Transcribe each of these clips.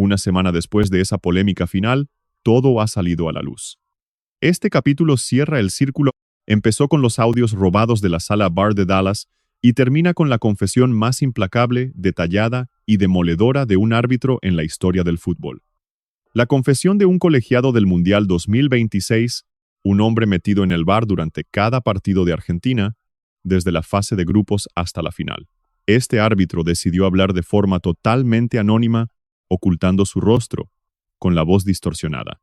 Una semana después de esa polémica final, todo ha salido a la luz. Este capítulo cierra el círculo. Empezó con los audios robados de la sala bar de Dallas y termina con la confesión más implacable, detallada y demoledora de un árbitro en la historia del fútbol. La confesión de un colegiado del Mundial 2026, un hombre metido en el bar durante cada partido de Argentina, desde la fase de grupos hasta la final. Este árbitro decidió hablar de forma totalmente anónima, ocultando su rostro, con la voz distorsionada.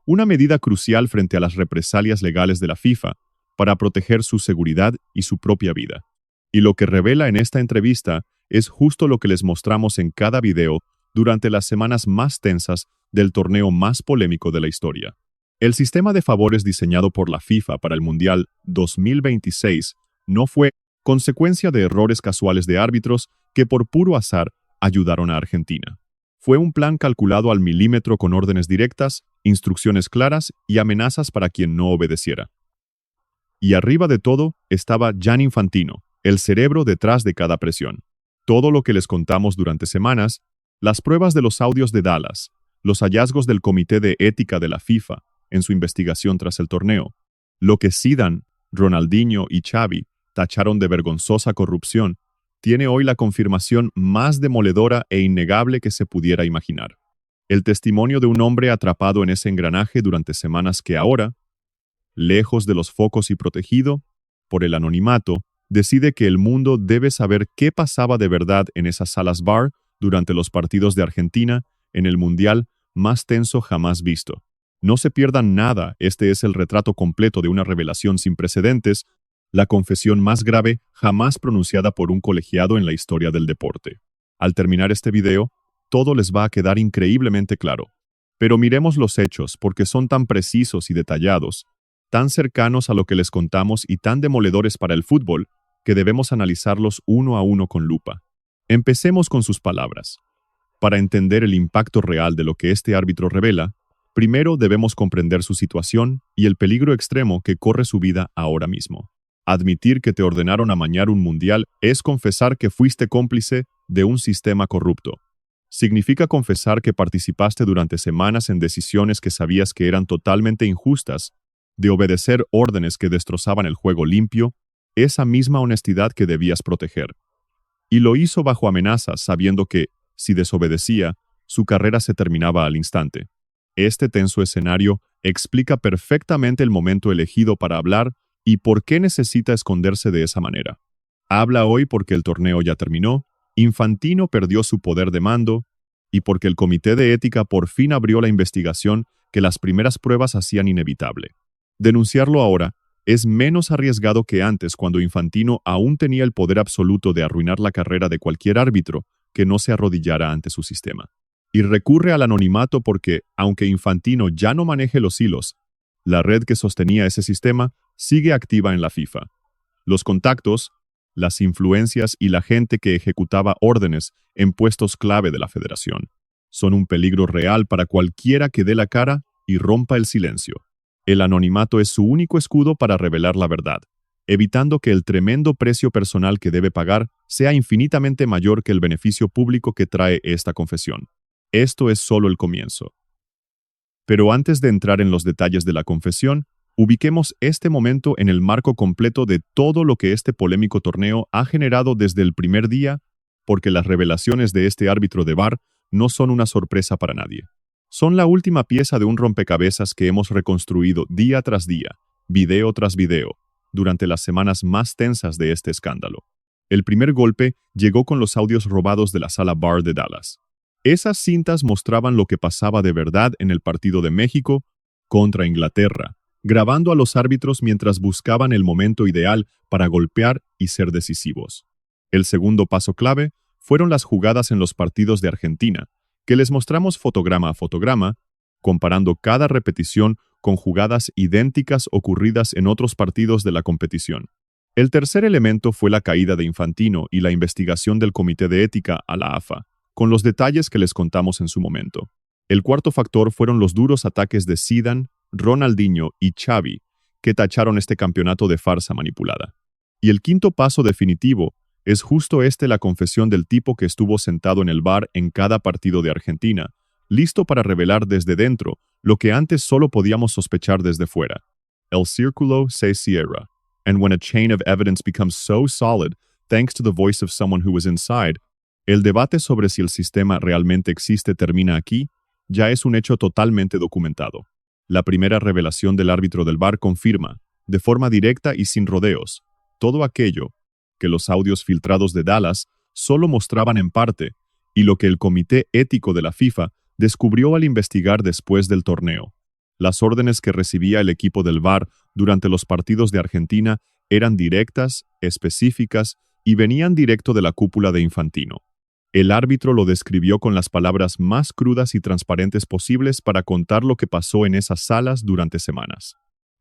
Una medida crucial frente a las represalias legales de la FIFA para proteger su seguridad y su propia vida. Y lo que revela en esta entrevista es justo lo que les mostramos en cada video durante las semanas más tensas del torneo más polémico de la historia. El sistema de favores diseñado por la FIFA para el Mundial 2026 no fue consecuencia de errores casuales de árbitros que por puro azar ayudaron a Argentina. Fue un plan calculado al milímetro con órdenes directas, instrucciones claras y amenazas para quien no obedeciera. Y arriba de todo estaba Gianni Infantino, el cerebro detrás de cada presión. Todo lo que les contamos durante semanas, las pruebas de los audios de Dallas, los hallazgos del Comité de Ética de la FIFA en su investigación tras el torneo, lo que Zidane, Ronaldinho y Xavi tacharon de vergonzosa corrupción, tiene hoy la confirmación más demoledora e innegable que se pudiera imaginar. El testimonio de un hombre atrapado en ese engranaje durante semanas que ahora, lejos de los focos y protegido por el anonimato, decide que el mundo debe saber qué pasaba de verdad en esas salas bar durante los partidos de Argentina en el Mundial más tenso jamás visto. No se pierdan nada, este es el retrato completo de una revelación sin precedentes, la confesión más grave jamás pronunciada por un colegiado en la historia del deporte. Al terminar este video, todo les va a quedar increíblemente claro. Pero miremos los hechos porque son tan precisos y detallados, tan cercanos a lo que les contamos y tan demoledores para el fútbol, que debemos analizarlos uno a uno con lupa. Empecemos con sus palabras. Para entender el impacto real de lo que este árbitro revela, primero debemos comprender su situación y el peligro extremo que corre su vida ahora mismo. Admitir que te ordenaron amañar un mundial es confesar que fuiste cómplice de un sistema corrupto. Significa confesar que participaste durante semanas en decisiones que sabías que eran totalmente injustas, de obedecer órdenes que destrozaban el juego limpio, esa misma honestidad que debías proteger. Y lo hizo bajo amenazas, sabiendo que, si desobedecía, su carrera se terminaba al instante. Este tenso escenario explica perfectamente el momento elegido para hablar y por qué necesita esconderse de esa manera. Habla hoy porque el torneo ya terminó, Infantino perdió su poder de mando y porque el Comité de Ética por fin abrió la investigación que las primeras pruebas hacían inevitable. Denunciarlo ahora es menos arriesgado que antes cuando Infantino aún tenía el poder absoluto de arruinar la carrera de cualquier árbitro que no se arrodillara ante su sistema. Y recurre al anonimato porque, aunque Infantino ya no maneje los hilos, la red que sostenía ese sistema sigue activa en la FIFA. Los contactos, las influencias y la gente que ejecutaba órdenes en puestos clave de la federación son un peligro real para cualquiera que dé la cara y rompa el silencio. El anonimato es su único escudo para revelar la verdad, evitando que el tremendo precio personal que debe pagar sea infinitamente mayor que el beneficio público que trae esta confesión. Esto es solo el comienzo. Pero antes de entrar en los detalles de la confesión, ubiquemos este momento en el marco completo de todo lo que este polémico torneo ha generado desde el primer día, porque las revelaciones de este árbitro de VAR no son una sorpresa para nadie. Son la última pieza de un rompecabezas que hemos reconstruido día tras día, video tras video, durante las semanas más tensas de este escándalo. El primer golpe llegó con los audios robados de la sala bar de Dallas. Esas cintas mostraban lo que pasaba de verdad en el partido de México contra Inglaterra, grabando a los árbitros mientras buscaban el momento ideal para golpear y ser decisivos. El segundo paso clave fueron las jugadas en los partidos de Argentina, que les mostramos fotograma a fotograma, comparando cada repetición con jugadas idénticas ocurridas en otros partidos de la competición. El tercer elemento fue la caída de Infantino y la investigación del Comité de Ética a la AFA, con los detalles que les contamos en su momento. El cuarto factor fueron los duros ataques de Zidane, Ronaldinho y Xavi, que tacharon este campeonato de farsa manipulada. Y el quinto paso definitivo es justo la confesión del tipo que estuvo sentado en el bar en cada partido de Argentina, listo para revelar desde dentro lo que antes solo podíamos sospechar desde fuera. El círculo se cierra, and when a chain of evidence becomes so solid, thanks to the voice of someone who was inside, el debate sobre si el sistema realmente existe termina aquí, ya es un hecho totalmente documentado. La primera revelación del árbitro del VAR confirma, de forma directa y sin rodeos, todo aquello que los audios filtrados de Dallas solo mostraban en parte, y lo que el Comité Ético de la FIFA descubrió al investigar después del torneo. Las órdenes que recibía el equipo del VAR durante los partidos de Argentina eran directas, específicas y venían directo de la cúpula de Infantino. El árbitro lo describió con las palabras más crudas y transparentes posibles para contar lo que pasó en esas salas durante semanas.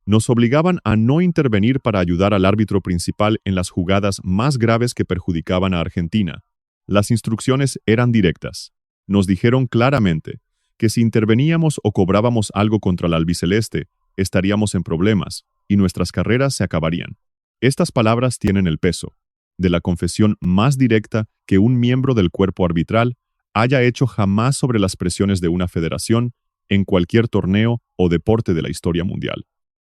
Nos obligaban a no intervenir para ayudar al árbitro principal en las jugadas más graves que perjudicaban a Argentina. Las instrucciones eran directas. Nos dijeron claramente que si interveníamos o cobrábamos algo contra el albiceleste, estaríamos en problemas y nuestras carreras se acabarían. Estas palabras tienen el peso de la confesión más directa que un miembro del cuerpo arbitral haya hecho jamás sobre las presiones de una federación en cualquier torneo o deporte de la historia mundial.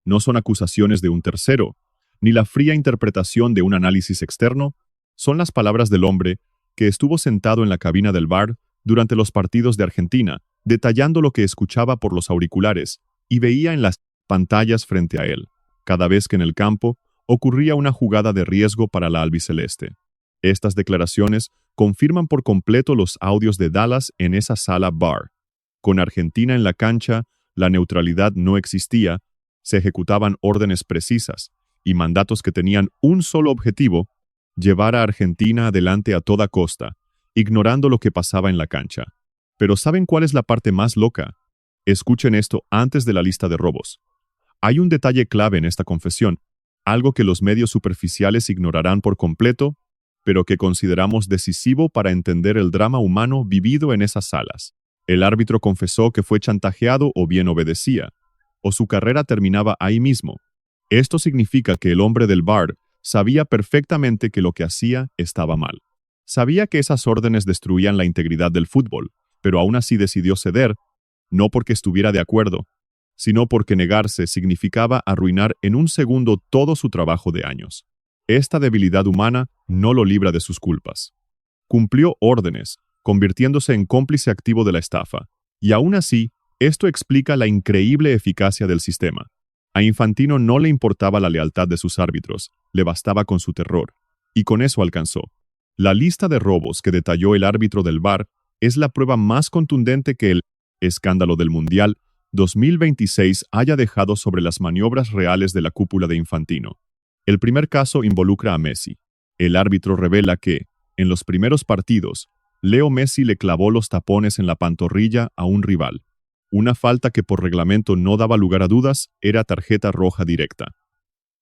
No son acusaciones de un tercero, ni la fría interpretación de un análisis externo, son las palabras del hombre que estuvo sentado en la cabina del VAR durante los partidos de Argentina, detallando lo que escuchaba por los auriculares y veía en las pantallas frente a él, cada vez que en el campo ocurría una jugada de riesgo para la albiceleste. Estas declaraciones confirman por completo los audios de Dallas en esa sala VAR. Con Argentina en la cancha, la neutralidad no existía, se ejecutaban órdenes precisas y mandatos que tenían un solo objetivo: llevar a Argentina adelante a toda costa, ignorando lo que pasaba en la cancha. Pero ¿saben cuál es la parte más loca? Escuchen esto antes de la lista de robos. Hay un detalle clave en esta confesión, algo que los medios superficiales ignorarán por completo, pero que consideramos decisivo para entender el drama humano vivido en esas salas. El árbitro confesó que fue chantajeado o bien obedecía, o su carrera terminaba ahí mismo. Esto significa que el hombre del VAR sabía perfectamente que lo que hacía estaba mal. Sabía que esas órdenes destruían la integridad del fútbol, pero aún así decidió ceder, no porque estuviera de acuerdo, sino porque negarse significaba arruinar en un segundo todo su trabajo de años. Esta debilidad humana no lo libra de sus culpas. Cumplió órdenes, convirtiéndose en cómplice activo de la estafa, y aún así, esto explica la increíble eficacia del sistema. A Infantino no le importaba la lealtad de sus árbitros, le bastaba con su terror, y con eso alcanzó. La lista de robos que detalló el árbitro del VAR es la prueba más contundente que el escándalo del Mundial 2026 haya dejado sobre las maniobras reales de la cúpula de Infantino. El primer caso involucra a Messi. El árbitro revela que, en los primeros partidos, Leo Messi le clavó los tapones en la pantorrilla a un rival. Una falta que por reglamento no daba lugar a dudas era tarjeta roja directa.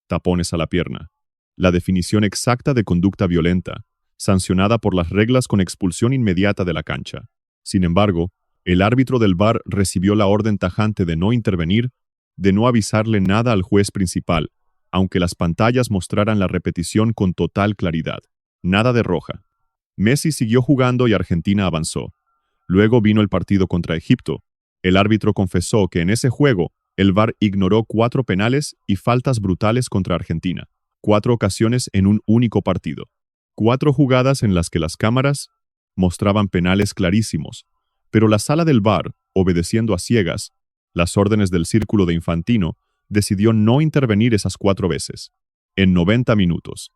Tapones a la pierna. La definición exacta de conducta violenta, sancionada por las reglas con expulsión inmediata de la cancha. Sin embargo, el árbitro del VAR recibió la orden tajante de no intervenir, de no avisarle nada al juez principal, aunque las pantallas mostraran la repetición con total claridad. Nada de roja. Messi siguió jugando y Argentina avanzó. Luego vino el partido contra Egipto. El árbitro confesó que en ese juego el VAR ignoró 4 penales y faltas brutales contra Argentina. 4 ocasiones en un único partido. 4 jugadas en las que las cámaras mostraban penales clarísimos. Pero la sala del VAR, obedeciendo a ciegas las órdenes del círculo de Infantino, decidió no intervenir esas 4 veces, en 90 minutos.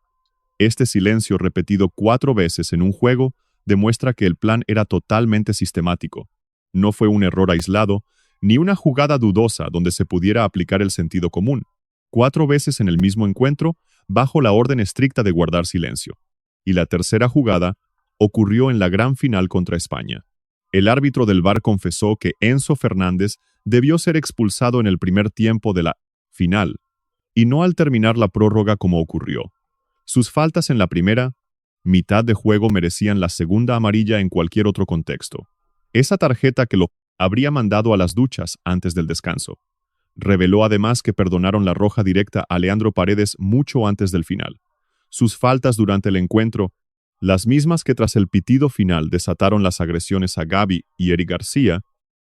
Este silencio repetido 4 veces en un juego demuestra que el plan era totalmente sistemático. No fue un error aislado, ni una jugada dudosa donde se pudiera aplicar el sentido común. 4 veces en el mismo encuentro, bajo la orden estricta de guardar silencio. Y la tercera jugada ocurrió en la gran final contra España. El árbitro del VAR confesó que Enzo Fernández debió ser expulsado en el primer tiempo de la final, y no al terminar la prórroga como ocurrió. Sus faltas en la primera mitad de juego merecían la segunda amarilla en cualquier otro contexto. Esa tarjeta que lo habría mandado a las duchas antes del descanso. Reveló además que perdonaron la roja directa a Leandro Paredes mucho antes del final. Sus faltas durante el encuentro, las mismas que tras el pitido final desataron las agresiones a Gavi y Eric García,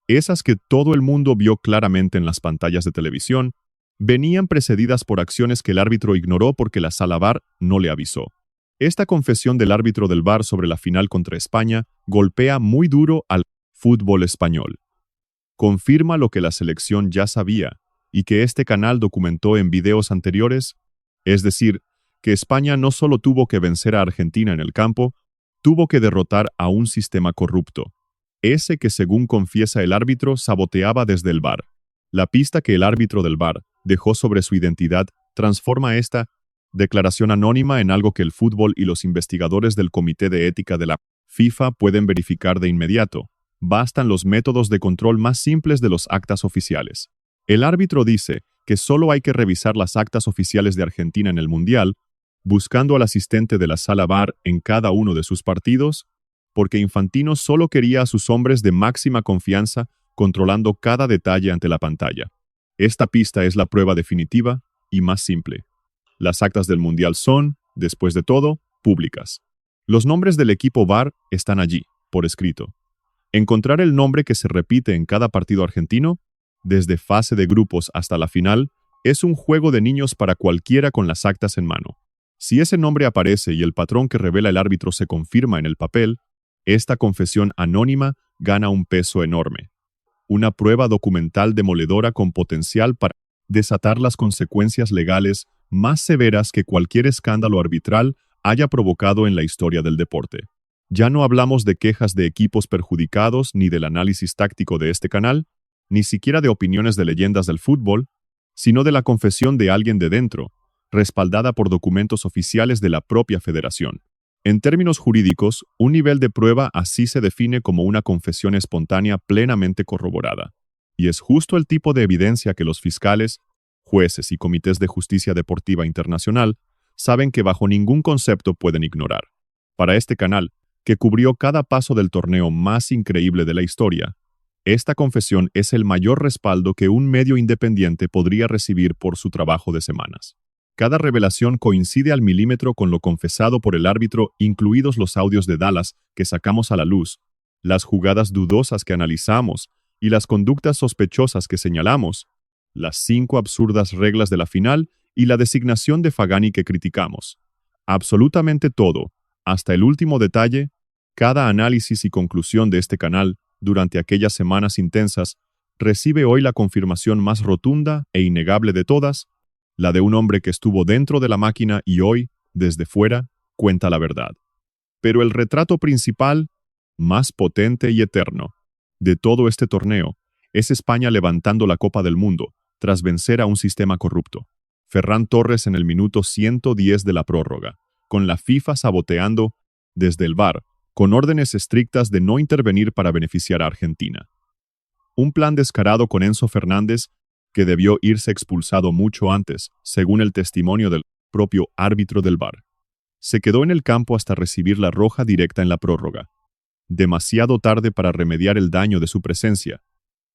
esas que todo el mundo vio claramente en las pantallas de televisión, venían precedidas por acciones que el árbitro ignoró porque la sala VAR no le avisó. Esta confesión del árbitro del VAR sobre la final contra España golpea muy duro al fútbol español. Confirma lo que la selección ya sabía y que este canal documentó en videos anteriores, es decir, que España no solo tuvo que vencer a Argentina en el campo, tuvo que derrotar a un sistema corrupto, ese que según confiesa el árbitro saboteaba desde el VAR. La pista que el árbitro del VAR dejó sobre su identidad transforma esta declaración anónima en algo que el fútbol y los investigadores del Comité de Ética de la FIFA pueden verificar de inmediato. Bastan los métodos de control más simples de los actas oficiales. El árbitro dice que solo hay que revisar las actas oficiales de Argentina en el Mundial, buscando al asistente de la sala VAR en cada uno de sus partidos, porque Infantino solo quería a sus hombres de máxima confianza controlando cada detalle ante la pantalla. Esta pista es la prueba definitiva y más simple. Las actas del Mundial son, después de todo, públicas. Los nombres del equipo VAR están allí, por escrito. Encontrar el nombre que se repite en cada partido argentino, desde fase de grupos hasta la final, es un juego de niños para cualquiera con las actas en mano. Si ese nombre aparece y el patrón que revela el árbitro se confirma en el papel, esta confesión anónima gana un peso enorme. Una prueba documental demoledora con potencial para desatar las consecuencias legales más severas que cualquier escándalo arbitral haya provocado en la historia del deporte. Ya no hablamos de quejas de equipos perjudicados ni del análisis táctico de este canal, ni siquiera de opiniones de leyendas del fútbol, sino de la confesión de alguien de dentro, respaldada por documentos oficiales de la propia federación. En términos jurídicos, un nivel de prueba así se define como una confesión espontánea plenamente corroborada. Y es justo el tipo de evidencia que los fiscales, jueces y comités de justicia deportiva internacional saben que bajo ningún concepto pueden ignorar. Para este canal, que cubrió cada paso del torneo más increíble de la historia, esta confesión es el mayor respaldo que un medio independiente podría recibir por su trabajo de semanas. Cada revelación coincide al milímetro con lo confesado por el árbitro, incluidos los audios de Dallas que sacamos a la luz, las jugadas dudosas que analizamos y las conductas sospechosas que señalamos, las 5 absurdas reglas de la final y la designación de Fagani que criticamos. Absolutamente todo, hasta el último detalle, cada análisis y conclusión de este canal durante aquellas semanas intensas recibe hoy la confirmación más rotunda e innegable de todas, la de un hombre que estuvo dentro de la máquina y hoy, desde fuera, cuenta la verdad. Pero el retrato principal, más potente y eterno, de todo este torneo, es España levantando la Copa del Mundo, tras vencer a un sistema corrupto. Ferran Torres en el minuto 110 de la prórroga, con la FIFA saboteando, desde el VAR, con órdenes estrictas de no intervenir para beneficiar a Argentina. Un plan descarado con Enzo Fernández, que debió irse expulsado mucho antes, según el testimonio del propio árbitro del VAR. Se quedó en el campo hasta recibir la roja directa en la prórroga, demasiado tarde para remediar el daño de su presencia,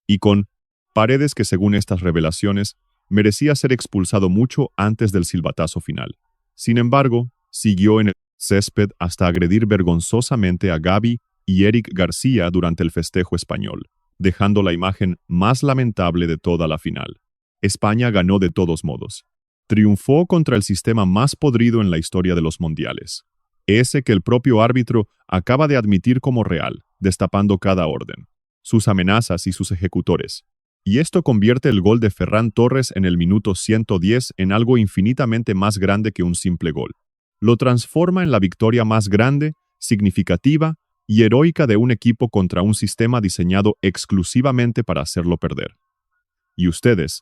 y con Paredes que según estas revelaciones merecía ser expulsado mucho antes del silbatazo final. Sin embargo, siguió en el césped hasta agredir vergonzosamente a Gavi y Eric García durante el festejo español, dejando la imagen más lamentable de toda la final. España ganó de todos modos. Triunfó contra el sistema más podrido en la historia de los mundiales, ese que el propio árbitro acaba de admitir como real, destapando cada orden, sus amenazas y sus ejecutores. Y esto convierte el gol de Ferran Torres en el minuto 110 en algo infinitamente más grande que un simple gol. Lo transforma en la victoria más grande, significativa y heroica de un equipo contra un sistema diseñado exclusivamente para hacerlo perder. Y ustedes,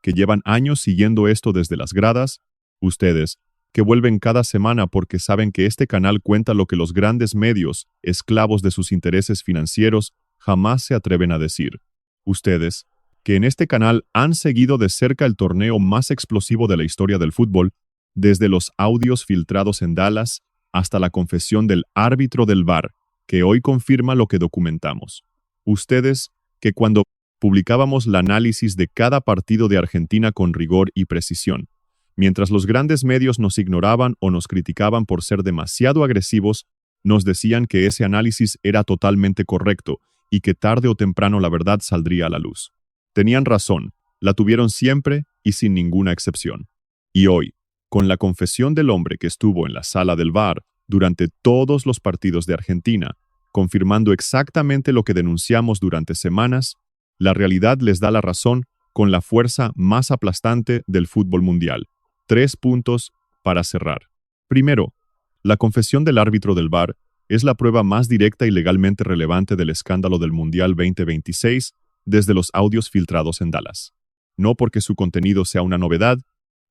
que llevan años siguiendo esto desde las gradas, ustedes, que vuelven cada semana porque saben que este canal cuenta lo que los grandes medios, esclavos de sus intereses financieros, jamás se atreven a decir. Ustedes, que en este canal han seguido de cerca el torneo más explosivo de la historia del fútbol, desde los audios filtrados en Dallas hasta la confesión del árbitro del VAR, que hoy confirma lo que documentamos. Ustedes, que cuando publicábamos el análisis de cada partido de Argentina con rigor y precisión, mientras los grandes medios nos ignoraban o nos criticaban por ser demasiado agresivos, nos decían que ese análisis era totalmente correcto y que tarde o temprano la verdad saldría a la luz. Tenían razón, la tuvieron siempre y sin ninguna excepción. Y hoy, con la confesión del hombre que estuvo en la sala del VAR durante todos los partidos de Argentina, confirmando exactamente lo que denunciamos durante semanas, la realidad les da la razón con la fuerza más aplastante del fútbol mundial. 3 puntos para cerrar. Primero, la confesión del árbitro del VAR es la prueba más directa y legalmente relevante del escándalo del Mundial 2026 desde los audios filtrados en Dallas. No porque su contenido sea una novedad,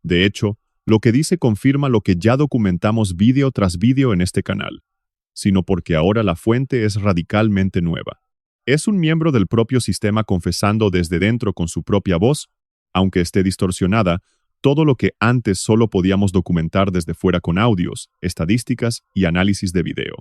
de hecho, lo que dice confirma lo que ya documentamos vídeo tras vídeo en este canal, sino porque ahora la fuente es radicalmente nueva. Es un miembro del propio sistema confesando desde dentro con su propia voz, aunque esté distorsionada, todo lo que antes solo podíamos documentar desde fuera con audios, estadísticas y análisis de video.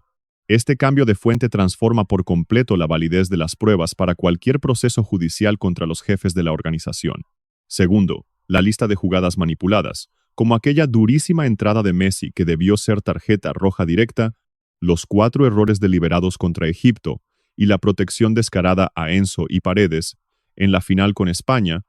Este cambio de fuente transforma por completo la validez de las pruebas para cualquier proceso judicial contra los jefes de la organización. Segundo, la lista de jugadas manipuladas, como aquella durísima entrada de Messi que debió ser tarjeta roja directa, los 4 errores deliberados contra Egipto y la protección descarada a Enzo y Paredes en la final con España,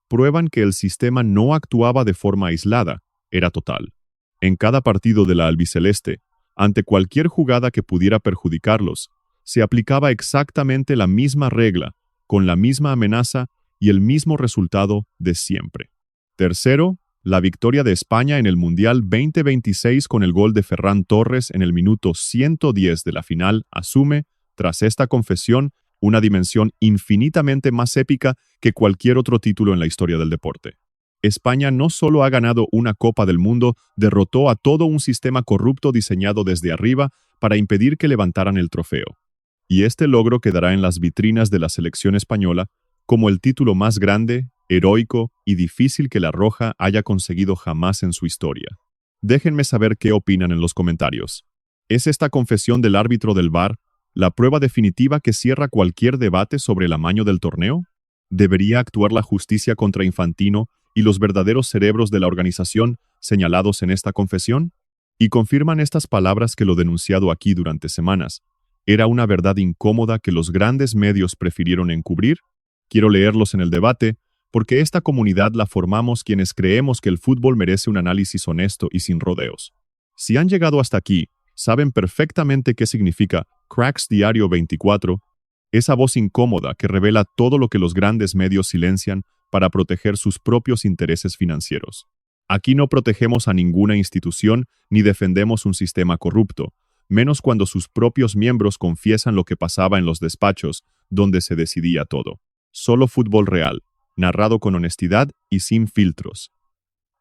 prueban que el sistema no actuaba de forma aislada, era total. En cada partido de la albiceleste, ante cualquier jugada que pudiera perjudicarlos, se aplicaba exactamente la misma regla, con la misma amenaza y el mismo resultado de siempre. Tercero, la victoria de España en el Mundial 2026 con el gol de Ferran Torres en el minuto 110 de la final asume, tras esta confesión, una dimensión infinitamente más épica que cualquier otro título en la historia del deporte. España no solo ha ganado una Copa del Mundo, derrotó a todo un sistema corrupto diseñado desde arriba para impedir que levantaran el trofeo. Y este logro quedará en las vitrinas de la selección española como el título más grande, heroico y difícil que la Roja haya conseguido jamás en su historia. Déjenme saber qué opinan en los comentarios. ¿Es esta confesión del árbitro del VAR la prueba definitiva que cierra cualquier debate sobre el amaño del torneo? ¿Debería actuar la justicia contra Infantino y los verdaderos cerebros de la organización señalados en esta confesión? Y confirman estas palabras que lo denunciado aquí durante semanas. ¿Era una verdad incómoda que los grandes medios prefirieron encubrir? Quiero leerlos en el debate, porque esta comunidad la formamos quienes creemos que el fútbol merece un análisis honesto y sin rodeos. Si han llegado hasta aquí, saben perfectamente qué significa Cracks Diario 24, esa voz incómoda que revela todo lo que los grandes medios silencian para proteger sus propios intereses financieros. Aquí no protegemos a ninguna institución ni defendemos un sistema corrupto, menos cuando sus propios miembros confiesan lo que pasaba en los despachos, donde se decidía todo. Solo fútbol real, narrado con honestidad y sin filtros.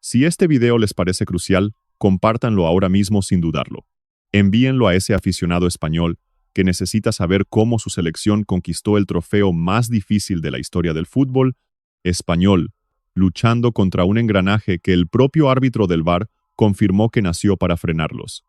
Si este video les parece crucial, compártanlo ahora mismo sin dudarlo. Envíenlo a ese aficionado español que necesita saber cómo su selección conquistó el trofeo más difícil de la historia del fútbol, español, luchando contra un engranaje que el propio árbitro del VAR confirmó que nació para frenarlos.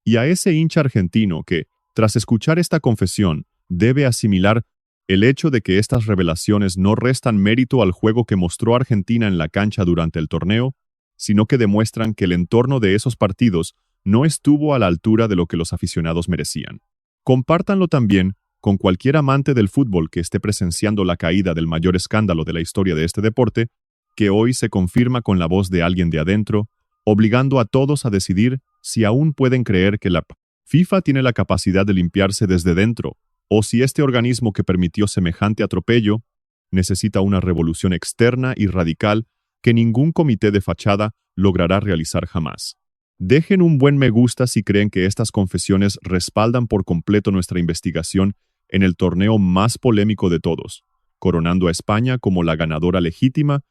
Y a ese hincha argentino que, tras escuchar esta confesión, debe asimilar el hecho de que estas revelaciones no restan mérito al juego que mostró Argentina en la cancha durante el torneo, sino que demuestran que el entorno de esos partidos no estuvo a la altura de lo que los aficionados merecían. Compártanlo también con cualquier amante del fútbol que esté presenciando la caída del mayor escándalo de la historia de este deporte, que hoy se confirma con la voz de alguien de adentro, obligando a todos a decidir si aún pueden creer que la FIFA tiene la capacidad de limpiarse desde dentro, o si este organismo que permitió semejante atropello necesita una revolución externa y radical que ningún comité de fachada logrará realizar jamás. Dejen un buen me gusta si creen que estas confesiones respaldan por completo nuestra investigación en el torneo más polémico de todos, coronando a España como la ganadora legítima,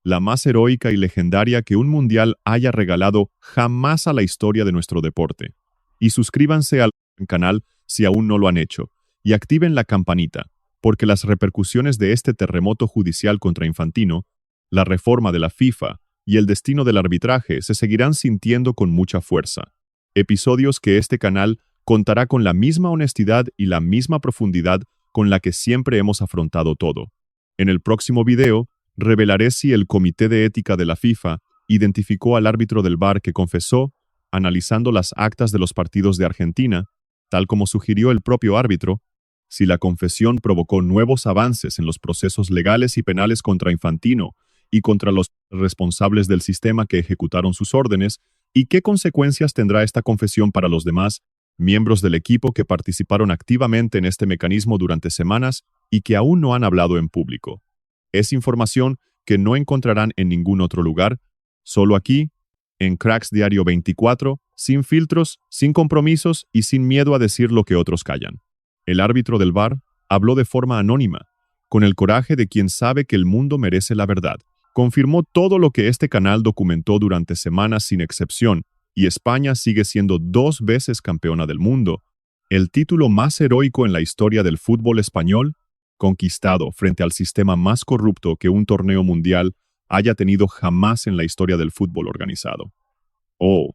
la más heroica y legendaria que un mundial haya regalado jamás a la historia de nuestro deporte. Y suscríbanse al canal si aún no lo han hecho, y activen la campanita, porque las repercusiones de este terremoto judicial contra Infantino, la reforma de la FIFA y el destino del arbitraje se seguirán sintiendo con mucha fuerza. Episodios que este canal contará con la misma honestidad y la misma profundidad con la que siempre hemos afrontado todo. En el próximo video, revelaré si el Comité de Ética de la FIFA identificó al árbitro del VAR que confesó, analizando las actas de los partidos de Argentina, tal como sugirió el propio árbitro, si la confesión provocó nuevos avances en los procesos legales y penales contra Infantino y contra los responsables del sistema que ejecutaron sus órdenes, y qué consecuencias tendrá esta confesión para los demás miembros del equipo que participaron activamente en este mecanismo durante semanas y que aún no han hablado en público. Es información que no encontrarán en ningún otro lugar, solo aquí, en Cracks Diario 24, sin filtros, sin compromisos y sin miedo a decir lo que otros callan. El árbitro del VAR habló de forma anónima, con el coraje de quien sabe que el mundo merece la verdad. Confirmó todo lo que este canal documentó durante semanas sin excepción, y España sigue siendo 2 veces campeona del mundo, el título más heroico en la historia del fútbol español, conquistado frente al sistema más corrupto que un torneo mundial haya tenido jamás en la historia del fútbol organizado. Oh,